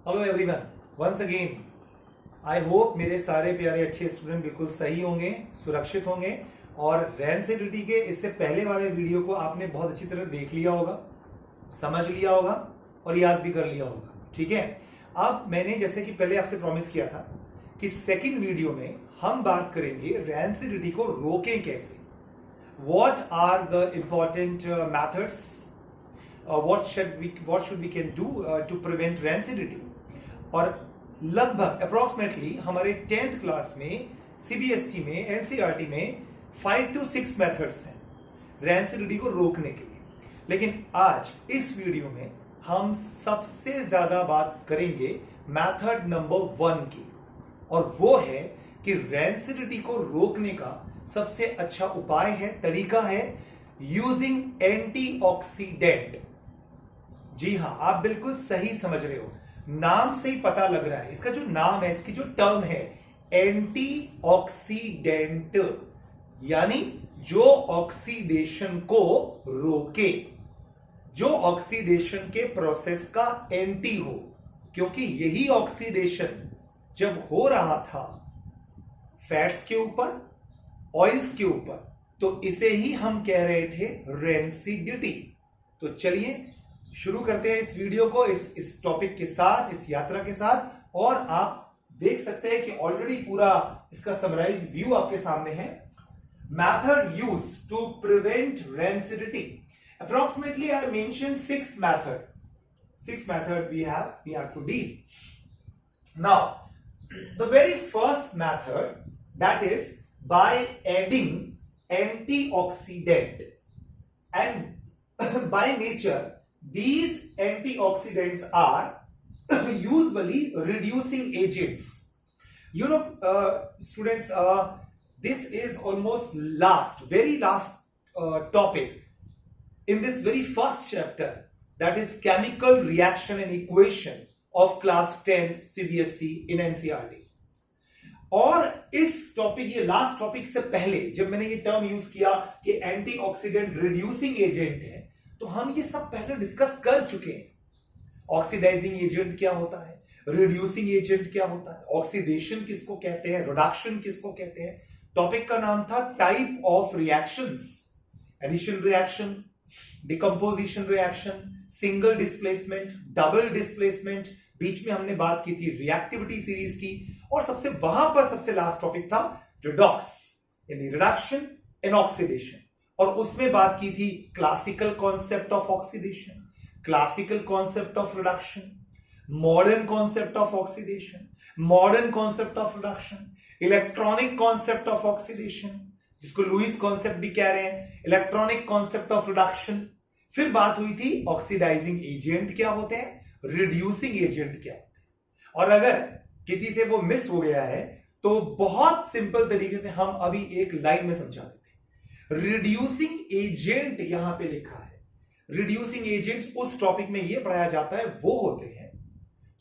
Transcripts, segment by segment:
Hello everyone, once again I hope मेरे सारे प्यारे अच्छे स्टूडेंट बिल्कुल सही होंगे, सुरक्षित होंगे और रेंसिडिटी के इससे पहले वाले वीडियो को आपने बहुत अच्छी तरह देख लिया होगा, समझ लिया होगा और याद भी कर लिया होगा। ठीक है, अब मैंने जैसे कि पहले आपसे प्रॉमिस किया था कि सेकंड वीडियो में हम बात करेंगे रेंसिडिटी को रोकें कैसे। What are the important methods, what should we can do to prevent rancidity। और लगभग अप्रोक्सीमेटली हमारे 10th क्लास में सीबीएसई में एनसीईआरटी में 5 to 6 मेथड्स हैं रेंसिडिटी को रोकने के लिए। लेकिन आज इस वीडियो में हम सबसे ज्यादा बात करेंगे मेथड नंबर 1 की, और वो है कि रेंसिडिटी को रोकने का सबसे अच्छा उपाय है, तरीका है यूजिंग एंटीऑक्सीडेंट। जी हां, आप बिल्कुल सही समझ रहे हो, नाम से ही पता लग रहा है। इसका जो नाम है, इसकी जो टर्म है एंटीऑक्सीडेंट, यानी जो ऑक्सीडेशन को रोके, जो ऑक्सीडेशन के प्रोसेस का एंटी हो। क्योंकि यही ऑक्सीडेशन जब हो रहा था फैट्स के ऊपर, ऑयल्स के ऊपर, तो इसे ही हम कह रहे थे रेंसिडिटी। तो चलिए शुरू करते हैं इस वीडियो को इस टॉपिक के साथ, इस यात्रा के साथ। और आप देख सकते हैं कि ऑलरेडी पूरा इसका समराइज व्यू आपके सामने है। Method use to prevent rancidity, approximately I mention 6 method we have to deal. Now the very first method, that is by adding antioxidant, and by nature these antioxidants are usually reducing agents. You know, students, this is almost very last topic in this very first chapter, that is chemical reaction and equation of class 10th CBSE in NCERT. और इस topic, ये last topic से पहले जब मैंने ये term use किया कि एंटीऑक्सीडेंट रिड्यूसिंग एजेंट है, तो हम ये सब पहले डिस्कस कर चुके हैं। ऑक्सीडाइजिंग एजेंट क्या होता है, रिड्यूसिंग एजेंट क्या होता है, ऑक्सीडेशन किसको कहते हैं, रिडक्शन किसको कहते हैं। टॉपिक का नाम था type of reactions, addition reaction, decomposition reaction, single displacement, double displacement. बीच में हमने बात की थी रिएक्टिविटी सीरीज की, और वहां पर सबसे लास्ट टॉपिक था रिडॉक्स, यानी रिडक्शन एंड ऑक्सीडेशन। और उसमें बात की थी classical concept of oxidation, classical concept of reduction, modern concept of oxidation, modern concept of reduction, electronic concept of oxidation, जिसको लुईस कॉन्सेप्ट भी कह रहे हैं, इलेक्ट्रॉनिक कॉन्सेप्ट ऑफ रिडक्शन। फिर बात हुई थी ऑक्सीडाइजिंग एजेंट क्या होते हैं, रिड्यूसिंग एजेंट क्या होते हैं। और अगर किसी से वो मिस हो गया है तो बहुत सिंपल तरीके से हम अभी एक लाइन में समझा देते हैं। रिड्यूसिंग एजेंट यहां पे लिखा है। रिड्यूसिंग एजेंट्स उस टॉपिक में यह पढ़ाया जाता है, वो होते हैं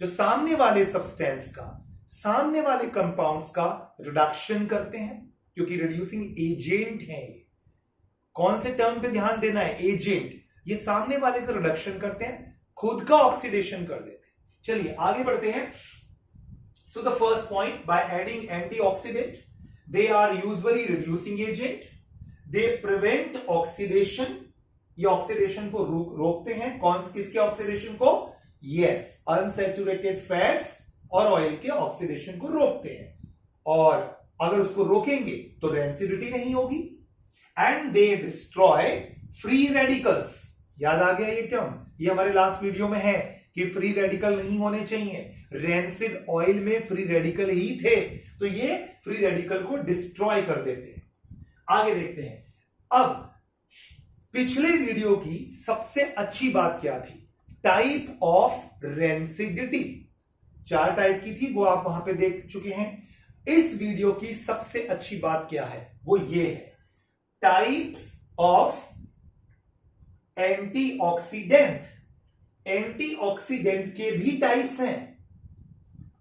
जो सामने वाले सब्सटेंस का, सामने वाले कंपाउंड्स का रिडक्शन करते हैं, क्योंकि रिड्यूसिंग एजेंट है। कौन से टर्म पे ध्यान देना है, एजेंट, ये सामने वाले का रिडक्शन करते हैं, खुद का ऑक्सीडेशन कर देते हैं। चलिए आगे बढ़ते हैं। So the first point, by adding antioxidant, they are usually reducing agent, they prevent oxidation, ये ऑक्सीडेशन को रोकते हैं। किसके ऑक्सीडेशन को, यस, अनसैचुरेटेड फैट्स और ऑयल के ऑक्सीडेशन को रोकते हैं। और अगर उसको रोकेंगे तो रेंसिडिटी नहीं होगी। And they destroy free radicals, याद आ गया ये टर्म, ये हमारे लास्ट वीडियो में है कि फ्री रेडिकल नहीं होने चाहिए। रेंसिड ऑयल में फ्री रेडिकल ही थे, तो ये फ्री रेडिकल को डिस्ट्रॉय कर देते हैं। आगे देखते हैं। अब पिछले वीडियो की सबसे अच्छी बात क्या थी, टाइप ऑफ रेंसिडिटी। 4 टाइप की थी, वो आप वहां पे देख चुके हैं। इस वीडियो की सबसे अच्छी बात क्या है, वो ये है टाइप्स ऑफ एंटीऑक्सीडेंट। एंटीऑक्सीडेंट के भी टाइप्स हैं।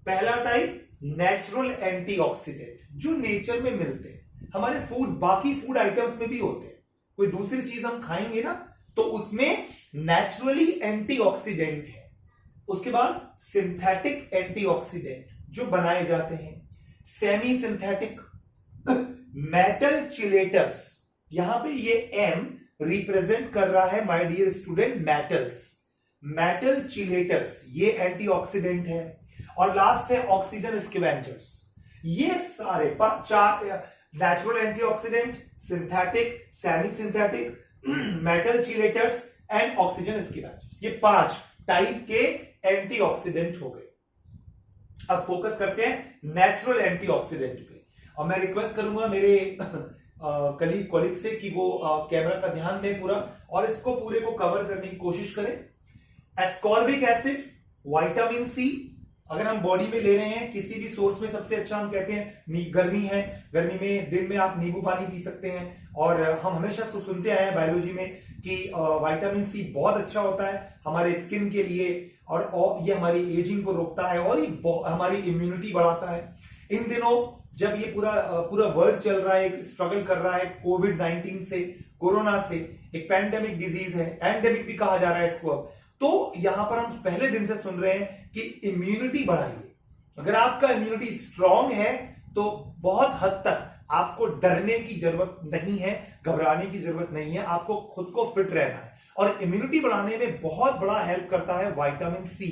पहला टाइप नेचुरल एंटीऑक्सीडेंट, जो नेचर में मिलते हैं, हमारे फूड, बाकी फूड आइटम्स में भी होते हैं। कोई दूसरी चीज हम खाएंगे ना, तो उसमें नेचुरली एंटीऑक्सीडेंट है। उसके बाद सिंथेटिक एंटीऑक्सीडेंट जो बनाए जाते हैं, सेमी सिंथेटिक, मेटल चिलेटर्स, यहां पे ये एम रिप्रेजेंट कर रहा है my dear student metals, metal chelators ये एंटीऑक्सीडेंट है, और लास्ट है ऑक्सीजन स्कैवेंजर्स। ये सारे चार natural antioxidant, synthetic, semi synthetic, metal chelators and oxygen scavengers, ये 5 टाइप के एंटीऑक्सीडेंट हो गए। अब फोकस करते हैं नेचुरल एंटीऑक्सीडेंट पे, और मैं रिक्वेस्ट करूंगा मेरे कलीग से कि वो कैमरा का ध्यान दें पूरा और इसको पूरे को कवर करने की कोशिश करें। एस्कॉर्बिक एसिड, विटामिन सी, अगर हम बॉडी में ले रहे हैं किसी भी सोर्स में, सबसे अच्छा हम कहते हैं गर्मी है, गर्मी में दिन में आप नींबू पानी पी सकते हैं, और हम हमेशा सुनते आए हैं बायोलॉजी में कि विटामिन सी बहुत अच्छा होता है हमारे स्किन के लिए, और ये हमारी एजिंग को रोकता है, और ये हमारी इम्यूनिटी बढ़ाता है। इन दिनों जब ये पूरा वर्ल्ड चल रहा है, स्ट्रगल कर रहा है कोविड-19 से, कोरोना से, एक पैंडेमिक डिजीज है, एंडेमिक भी कहा जा रहा है इसको अब, तो यहां पर हम पहले दिन से सुन रहे हैं कि इम्यूनिटी बढ़ाइए। अगर आपका इम्यूनिटी स्ट्रांग है तो बहुत हद तक आपको डरने की जरूरत नहीं है, घबराने की जरूरत नहीं है, आपको खुद को फिट रहना है, और इम्यूनिटी बढ़ाने में बहुत बड़ा हेल्प करता है विटामिन सी।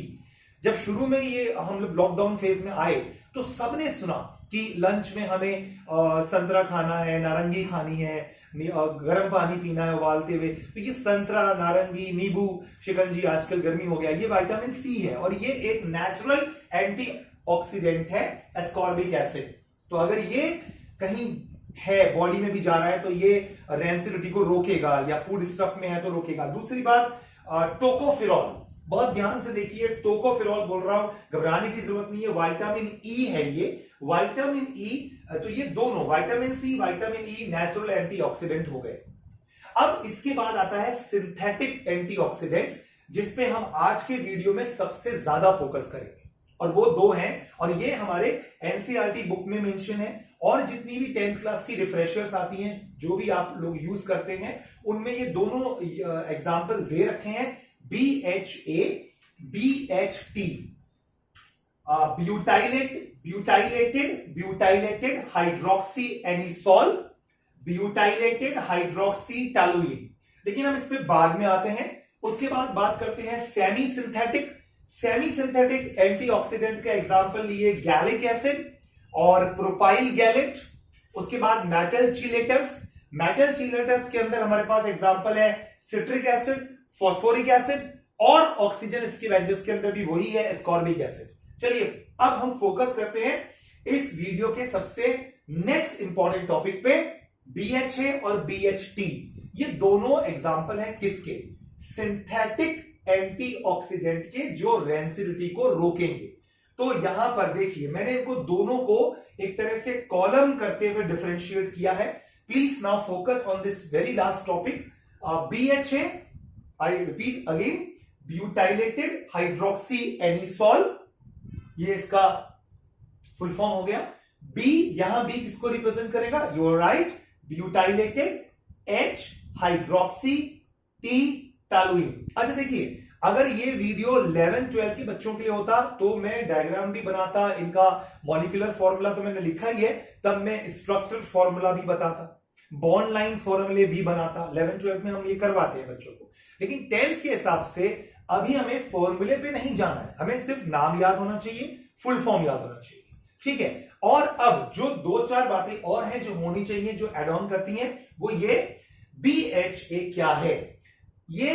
जब शुरू में ये हम लोग लॉकडाउन फेज में आए तो सबने सुना कि लंच में हमें संतरा खाना है, नारंगी खानी है, गर्म पानी पीना है उबालते हुए, तो ये संतरा, नारंगी, नींबू, शिकंजी, आजकल गर्मी हो गया, ये विटामिन सी है, और ये एक नेचुरल एंटीऑक्सीडेंट है एस्कॉर्बिक एसिड। तो अगर ये कहीं है बॉडी में भी जा रहा है तो ये रैंसिडिटी को रोकेगा, या फूड स्टफ में है तो रोकेगा। दूसरी बात टोकोफेरॉल, बहुत ध्यान से देखिए, टोकोफेरॉल बोल रहा हूं, घबराने की जरूरत नहीं है, विटामिन ई है ये, विटामिन ई। तो ये दोनों vitamin C, vitamin E natural antioxidant हो गए। अब इसके बाद आता है सिंथेटिक एंटीऑक्सीडेंट, जिसपे हम आज के वीडियो में सबसे ज्यादा फोकस करेंगे, और वो 2 हैं, और ये हमारे एनसीईआरटी बुक में मेंशन है, और जितनी भी 10th क्लास की रिफ्रेशर्स आती हैं जो भी आप लोग यूज करते हैं उनमें ये दोनों एग्जाम्पल दे रखे हैं, BHA, BHT, butylated hydroxy anisole, butylated hydroxy toluene. लेकिन हम इस पे बाद में आते हैं। उसके बाद बात करते हैं semi synthetic. Semi synthetic antioxidant का एग्जांपल लिए गैलिक एसिड और प्रोपाइल गैलेट। उसके बाद मेटल चिलेटर्स, मेटल चिलेटर्स के अंदर हमारे पास एग्जांपल है सिट्रिक एसिड, फॉस्फोरिक एसिड, और ऑक्सीजन स्कैवेंजर्स के अंदर भी वही है एस्कॉर्बिक एसिड। चलिए अब हम फोकस करते हैं इस वीडियो के सबसे नेक्स्ट इंपॉर्टेंट टॉपिक पे, BHA और BHT। ये दोनों एग्जांपल हैं किसके? सिंथेटिक एंटीऑक्सीडेंट के, जो रैंसिडिटी को रोकेंगे। तो यहां पर देखिए मैंने इनको दोनों को एक तरह से कॉलम करते हुए डिफरेंशिएट किया है। Please now focus on this very last topic, BHA, I repeat again, butylated hydroxy anisole, ये इसका फुल फॉर्म हो गया। बी, यहां बी किसको रिप्रेजेंट करेगा? You are right, butylated, H hydroxy, T toluene. अच्छा देखिए, अगर ये वीडियो 11-12 के बच्चों के लिए होता तो मैं डायग्राम भी बनाता, इनका मॉलिक्यूलर फॉर्मूला तो मैंने लिखा ही है, तब मैं स्ट्रक्चरल फॉर्मूला भी बताता, बॉन्ड लाइन फॉर्मूले भी बनाता। 11-12 में हम ये करवाते हैं बच्चों को, लेकिन 10th के हिसाब से अभी हमें फॉर्मूले पे नहीं जाना है, हमें सिर्फ नाम याद होना चाहिए, फुल फॉर्म याद होना चाहिए, ठीक है। और अब जो 2-4 बातें और हैं जो होनी चाहिए, जो एड ऑन करती हैं, वो ये BHA क्या है? ये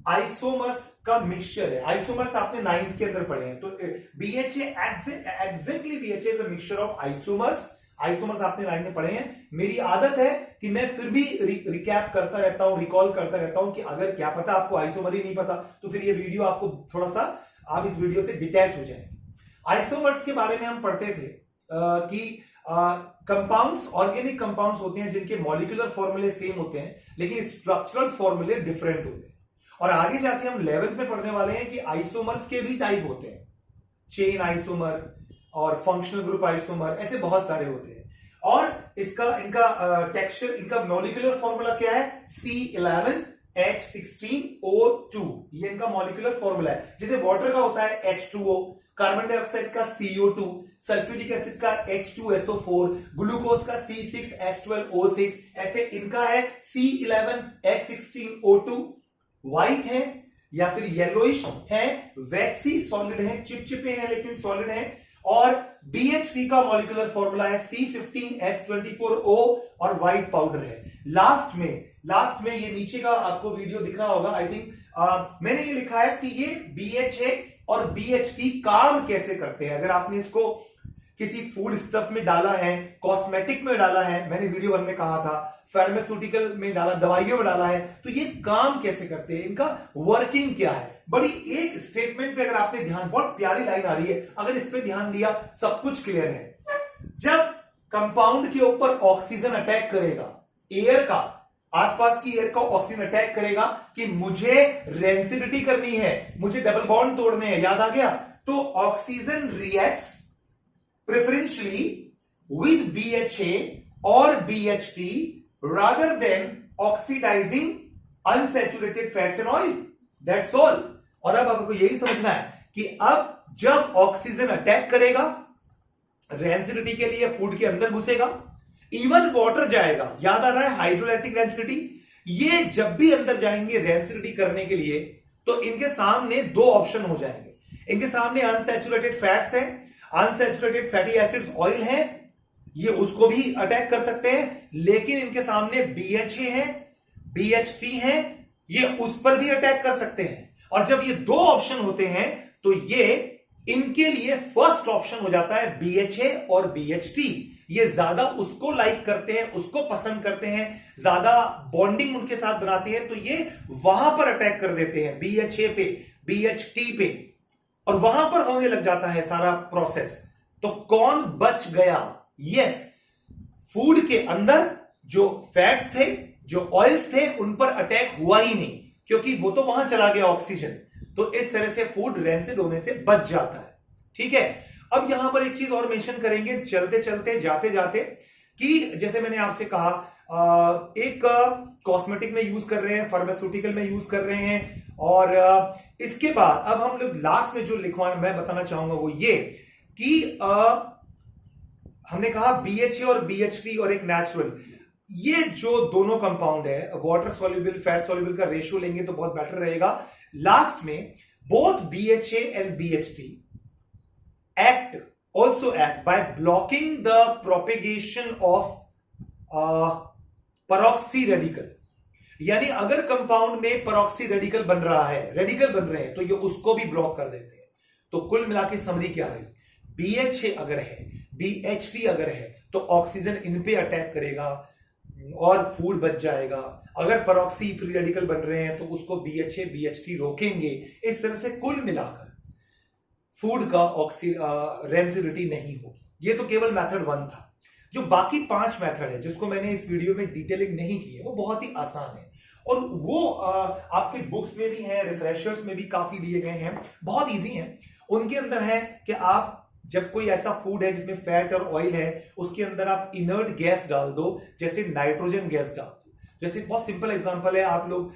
आइसोमर्स का मिक्सचर है। आइसोमर्स आपने 9th के अंदर पढ़े हैं, तो BHA exactly BHA is a mixture of isomers. Isomers आपने 9th में पढ़े हैं। मेरी आदत है कि मैं फिर भी रिकैप करता रहता हूं, रिकॉल करता रहता हूं, कि अगर क्या पता आपको आइसोमर ही नहीं पता तो फिर ये वीडियो आपको थोड़ा सा, आप इस वीडियो से डिटैच हो जाए। आइसोमर्स के बारे में हम पढ़ते थे कि कंपाउंड्स, ऑर्गेनिक कंपाउंड्स होते हैं जिनके मॉलिक्यूलर फॉर्मूले सेम होते हैं लेकिन स्ट्रक्चरल फॉर्मूले डिफरेंट होते हैं। और आगे जाके हम 11th में पढ़ने वाले हैं कि आइसोमर्स के भी टाइप होते हैं, चेन आइसोमर और फंक्शनल ग्रुप आइसोमर, ऐसे बहुत सारे होते हैं। और इनका टेक्सचर, इनका मॉलिक्यूलर फॉर्मूला क्या है? C11 H16O2, ये इनका मॉलिक्यूलर फॉर्मूला है। जैसे वाटर का होता है H2O, कार्बन डाइऑक्साइड का CO2, सल्फ्यूरिक एसिड का H2SO4, ग्लूकोज का C6H12O6, ऐसे इनका है C11H16O2। व्हाइट है या फिर येलोइश है, वैक्सी सॉलिड है, चिपचिपे हैं लेकिन सॉलिड है। और BH3 का मॉलिक्यूलर फॉर्मूला है C15H24O और व्हाइट पाउडर है। लास्ट में ये नीचे का आपको वीडियो दिख रहा होगा, आई थिंक मैंने ये लिखा है कि ये BHA और BH3 काम कैसे करते हैं। अगर आपने इसको किसी फूड स्टफ में डाला है, कॉस्मेटिक में डाला है, मैंने वीडियो 1 में कहा था, फार्मास्यूटिकल में डाला, दवाइयों में डाला है, तो ये काम कैसे करते हैं, इनका वर्किंग क्या है। बड़ी एक स्टेटमेंट पे अगर आपने ध्यान, बहुत प्यारी लाइन आ रही है, अगर इस पे ध्यान दिया सब कुछ क्लियर है। जब कंपाउंड के ऊपर ऑक्सीजन अटैक करेगा, एयर का, आसपास की एयर का ऑक्सीजन अटैक करेगा कि मुझे रेंसिडिटी करनी है, मुझे डबल बॉन्ड तोड़ने हैं, याद आ गया, तो oxygen reacts preferentially with BHA or BH3 rather than oxidizing unsaturated fats and oil. That's all. और अब आपको यही समझना है कि अब जब ऑक्सीजन अटैक करेगा, रेंसिडिटी के लिए फूड के अंदर घुसेगा, इवन वाटर जाएगा, याद आ रहा है हाइड्रोलैक्टिक रेंसिडिटी, ये जब भी अंदर जाएंगे रेंसिडिटी करने के लिए, तो इनके सामने दो ऑप्शन हो जाएंगे। इनके सामने अनसैचुरेटेड फैट्स है, अनसैचुरेटेड फैटी एसिड्स ऑयल है, ये उसको भी अटैक कर सकते हैं, लेकिन इनके सामने BHA है, BH3 है, ये उस पर भी अटैक कर सकते हैं। और जब ये दो ऑप्शन होते हैं तो ये इनके लिए फर्स्ट ऑप्शन हो जाता है BHA और BH3। ये ज्यादा उसको लाइक करते हैं, उसको पसंद करते हैं, ज्यादा बॉन्डिंग उनके साथ बनाते हैं, तो ये वहां पर अटैक कर देते हैं, BHA पे, BH3 पे, और वहां पर होने लग जाता है सारा प्रोसेस। तो कौन बच गया? यस, फूड के अंदर जो फैट्स थे, जो ऑयल्स थे, उन पर अटैक हुआ ही नहीं, क्योंकि वो तो वहां चला गया ऑक्सीजन। तो इस तरह से फूड रेंसिड होने से बच जाता है। ठीक है, अब यहां पर एक चीज और मेंशन करेंगे चलते चलते, जाते जाते, कि जैसे मैंने आपसे कहा, एक कॉस्मेटिक में यूज कर रहे हैं, फार्मास्यूटिकल में यूज कर रहे हैं, और इसके बाद अब हम लोग लास्ट में जो लिखवाना मैं बताना चाहूंगा वो ये कि हमने कहा BHA और BH3 और एक नेचुरल, ये जो दोनों कंपाउंड है, वाटर सॉल्युबल फैट सॉल्युबल का रेशियो लेंगे तो बहुत बेटर रहेगा। लास्ट में both BHA and BH3 also act by blocking the propagation of peroxy radical। यानी अगर कंपाउंड में पेरोक्सी रेडिकल बन रहा है, रेडिकल बन रहे हैं, तो ये उसको भी ब्लॉक कर देते हैं। तो कुल मिला के समरी क्या रही? BHA अगर है, BH3 अगर है, तो ऑक्सीजन इन पे अटैक करेगा और फूड बच जाएगा। अगर पेरोक्सी फ्री रेडिकल बन रहे हैं तो उसको BHA BH3 रोकेंगे। इस तरह से कुल मिलाकर फूड का रेंसिडिटी नहीं होगी। ये तो केवल मेथड 1 था। जो बाकी 5 मेथड है, जिसको मैंने इस वीडियो में डिटेलिंग नहीं की है, वो बहुत ही आसान है, और वो आपके बुक्स में भी है, रिफ्रेशर्स में भी काफी दिए गए हैं, बहुत इजी हैं। उनके अंदर है कि आप जब कोई ऐसा फूड है जिसमें फैट और ऑयल है, उसके अंदर आप इनर्ट गैस डाल दो, जैसे नाइट्रोजन गैस डाल दो। जैसे बहुत सिंपल एग्जांपल है, आप लोग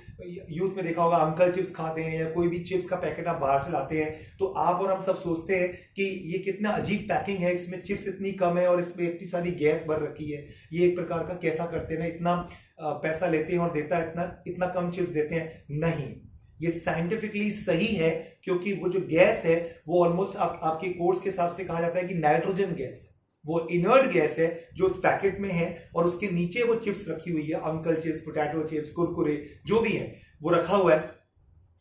यूथ में देखा होगा, अंकल चिप्स खाते हैं या कोई भी चिप्स का पैकेट आप बाहर से लाते हैं, तो आप और हम सब सोचते हैं कि ये कितना अजीब पैकिंग है, इसमें चिप्स इतनी कम है और इसमें इतनी सारी गैस भर रखी है, ये एक प्रकार का कैसा करते हैं ना, इतना पैसा लेते हैं और देता है इतना कम चिप्स देते हैं। नहीं, ये साइंटिफिकली सही है, क्योंकि वो जो गैस है वो ऑलमोस्ट आपके कोर्स के हिसाब से कहा जाता है कि नाइट्रोजन गैस है, वो इनर्ट गैस है जो उस पैकेट में है, और उसके नीचे वो चिप्स रखी हुई है, uncle chips, potato chips, Kurkure, जो भी है वो रखा हुआ है।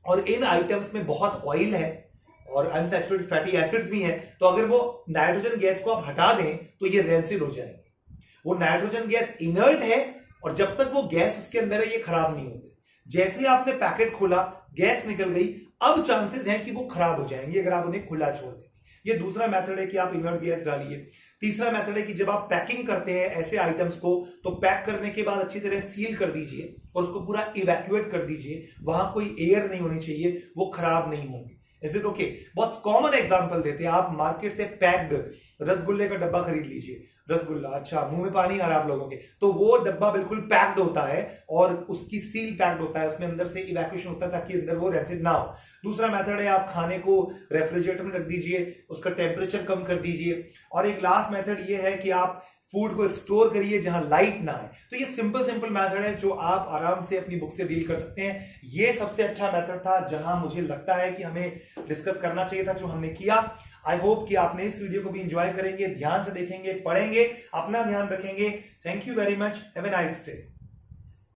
और इन आइटम्स में बहुत ऑयल है और अनसैचुरेटेड फैटी एसिड्स भी हैं, तो अगर वो नाइट्रोजन गैस को आप हटा दें तो ये रेंसिड हो जाएंगे। वो नाइट्रोजन गैस इनर्ट है, और जब तक वो गैस उसके अंदर है ये खराब नहीं होते। जैसे ही आपने पैकेट खोला, गैस निकल गई, अब चांसेस हैं कि वो खराब हो जाएंगे अगर आप उन्हें खुला छोड़ दें। ये दूसरा मेथड है कि आप इनर्ट गैस डालिए। तीसरा मेथड है कि जब आप पैकिंग करते हैं ऐसे आइटम्स को, तो पैक करने के बाद अच्छी तरह सील कर दीजिए और उसको पूरा इवैक्यूएट कर दीजिए, वहां कोई एयर नहीं होनी चाहिए, वो खराब नहीं होंगे। Is it okay? बहुत कॉमन एग्जांपल देते हैं, आप मार्केट से पैक्ड रसगुल्ले का डब्बा खरीद लीजिए, रसगुल्ला, अच्छा मुंह में पानी आ रहा है आप लोगों के, तो वो डब्बा बिल्कुल पैक्ड होता है और उसकी सील पैक्ड होता है, उसमें अंदर से इवैक्यूएशन होता है ताकि अंदर वो रेसिड ना हो। दूसरा मेथड है आप खाने को रेफ्रिजरेटर में रख दीजिए, उसका टेम्परेचर कम कर दीजिए। और एक लास्ट मेथड ये है कि आप फूड को स्टोर करिए जहां लाइट ना आए। तो ये सिंपल मेथड है जो आप आराम से अपनी बुक से डील कर सकते हैं। ये सबसे अच्छा मेथड था जहां मुझे लगता है कि हमें डिस्कस करना चाहिए था, जो हमने किया। आई होप कि आपने इस वीडियो को भी एंजॉय करेंगे, ध्यान से देखेंगे, पढ़ेंगे, अपना ध्यान रखेंगे। Thank you very much, have a nice day.